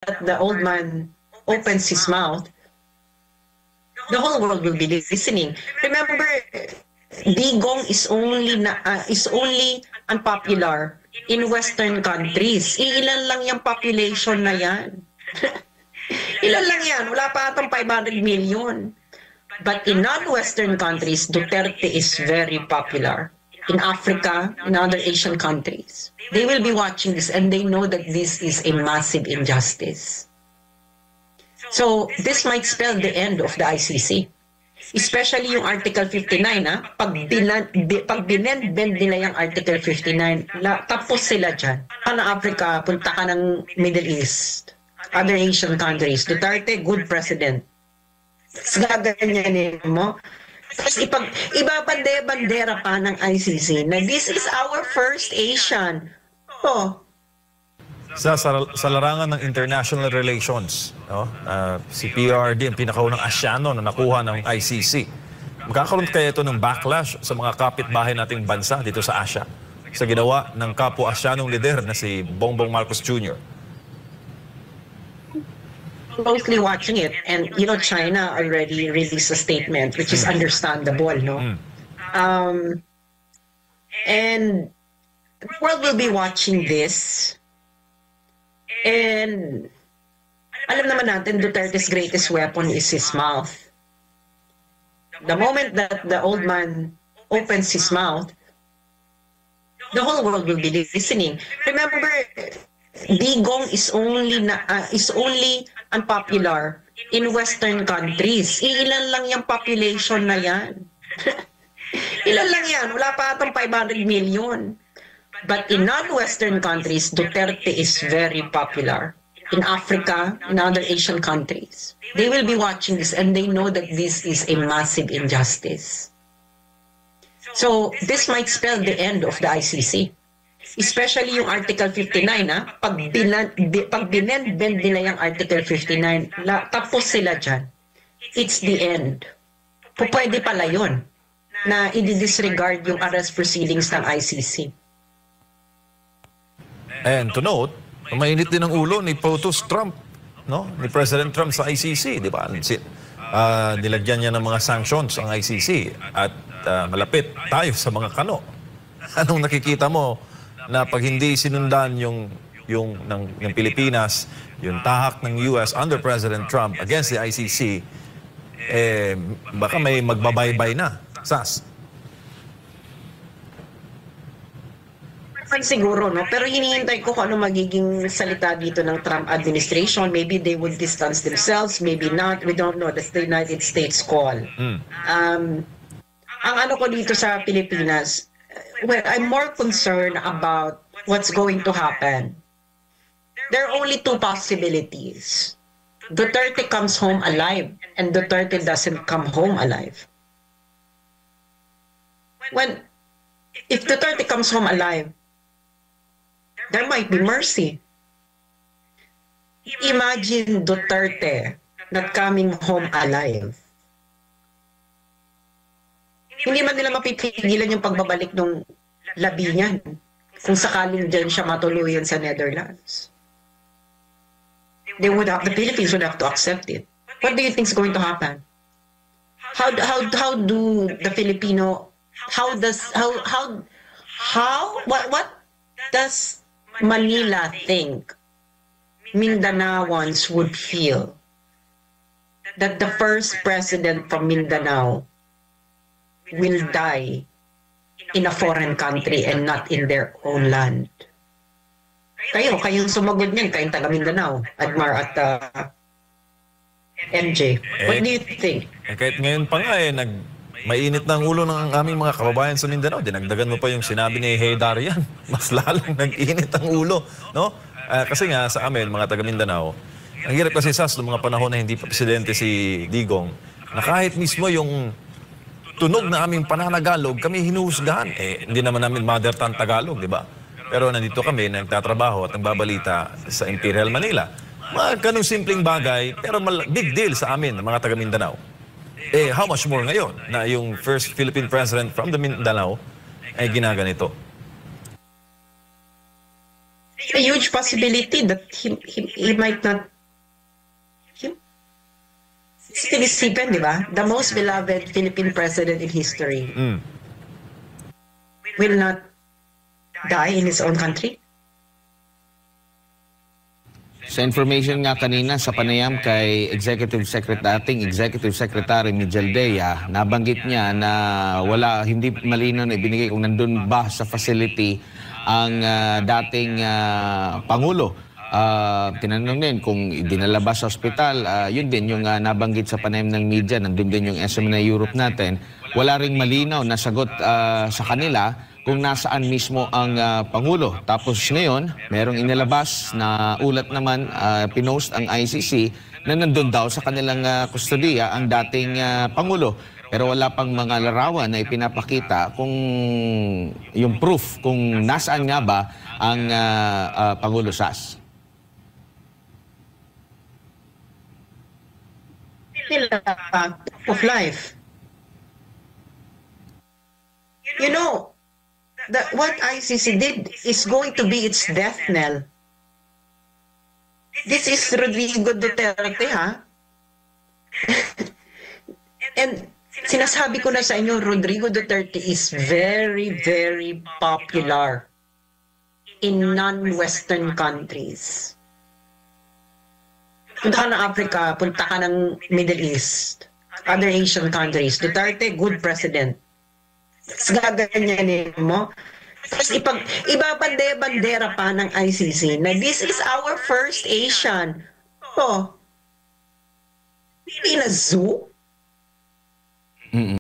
the old man opens his mouth, the whole world will be listening. Remember, Digong is only unpopular in Western countries. Ilan lang yung population na yan. Ilan lang yan? Wala pa atang 500 million. But in non-Western countries, Duterte is very popular. In Africa, in other Asian countries. They will be watching this and they know that this is a massive injustice. So, this might spell the end of the ICC. Especially yung Article 59, pag binend nila yung Article 59, tapos sila dyan. Ano Africa, punta ka ng Middle East, other Asian countries. Duterte, good president. Gaganyanin mo. Tapos ibabandera pa ng ICC na this is our first Asian. Oh. Sa larangan ng international relations, no? Si PRD ang pinakaunang Asyano na nakuha ng ICC. Magkakaroon kaya ito ng backlash sa mga kapitbahay nating bansa dito sa Asya sa ginawa ng kapwa-Asyanong lider na si Bongbong Marcos Jr.? Closely watching it, and China already released a statement which is understandable, no? And the world will be watching this. And alam naman natin, Duterte's greatest weapon is his mouth. The moment that the old man opens his mouth, the whole world will be listening. Remember, Digong is only unpopular in Western countries. Ilan lang yung population na yan. Ilan lang yan? Wala pa atang 500 million. But in non-Western countries, Duterte is very popular. In Africa, in other Asian countries. They will be watching this and they know that this is a massive injustice. So, this might spell the end of the ICC. Especially yung Article 59, pag binend nila yung Article 59, tapos sila dyan. It's the end. Pwede pala yun na i-disregard yung arrest proceedings ng ICC. And to note, mainit din ang ulo ni POTUS Trump, no? Ni President Trump sa ICC, di ba? Nilagyan niya ng mga sanctions ang ICC at malapit tayo sa mga kano. Anong nakikita mo na pag hindi sinundan yung Pilipinas, yung tahak ng US under President Trump against the ICC, baka may magbabaybay na, Sas? Siguro, no? Pero hinihintay ko kung ano magiging salita dito ng Trump administration. Maybe they would distance themselves, maybe not. We don't know. That's the United States call. Ang ano ko dito sa Pilipinas, well, I'm more concerned about what's going to happen. There are only two possibilities. Duterte comes home alive, and Duterte doesn't come home alive. If Duterte comes home alive, there might be mercy. Imagine Duterte not coming home alive. Hindi man nila mapipigilan yung pagbabalik ng labi niyan kung sakaling dyan siya matuluyan sa Netherlands. The Philippines would have to accept it. What do you think is going to happen? How do the Filipino, what does Manila think Mindanaoans would feel that the first president from Mindanao will die in a foreign country and not in their own land? Kayong sumagot niyan, kayong taga Mindanao, Admar at MJ. What do you think? Kahit ngayon pa nga mainit na ang ulo ng aming mga kababayan sa Mindanao. Dinagdagan mo pa yung sinabi ni Hey Darian. Mas lalong nag-init ang ulo, no? Kasi nga sa amin, mga taga Mindanao, ang hirap kasi noong mga panahon na hindi pa presidente si Digong, na kahit mismo yung tunog na aming pananagalog, kami hinuhusgahan. Hindi naman namin mother tongue Tagalog, di ba? Pero nandito kami, nagtatrabaho at nagbabalita sa Imperial Manila. Mga ganung simpleng bagay, pero big deal sa amin, mga taga Mindanao. How much more ngayon na yung first Philippine president from the Mindanao ay ginaganito? A huge huge possibility that he might not. Sinisipin, di ba? The most beloved Philippine president in history will not die in his own country. Sa information nga kanina sa panayam kay dating Executive Secretary Mijel Dea, nabanggit niya na hindi malinaw na ibinigay kung nandun ba sa facility ang dating Pangulo. Tinanong din kung dinala ba sa ospital, yun din yung nabanggit sa panayam ng media, nandun din yung SMNI Europe natin. Wala ring malinaw na sagot sa kanila kung nasaan mismo ang Pangulo. Tapos ngayon, merong inilabas na ulat naman, pinost ang ICC na nandun daw sa kanilang kustodiya ang dating Pangulo. Pero wala pang mga larawan na ipinapakita kung yung proof kung nasaan nga ba ang Pangulo Sas. Of life. You know, what ICC did is going to be its death knell. This is Rodrigo Duterte, ha? And sinasabi ko na sa inyo, Rodrigo Duterte is very, very popular in non-Western countries. Punta ka ng Africa, punta ka ng Middle East, other Asian countries. Duterte, good president. Gaganyanin mo. Tapos ibabande-bandera pa ng ICC na this is our first Asian. Oh, in a zoo?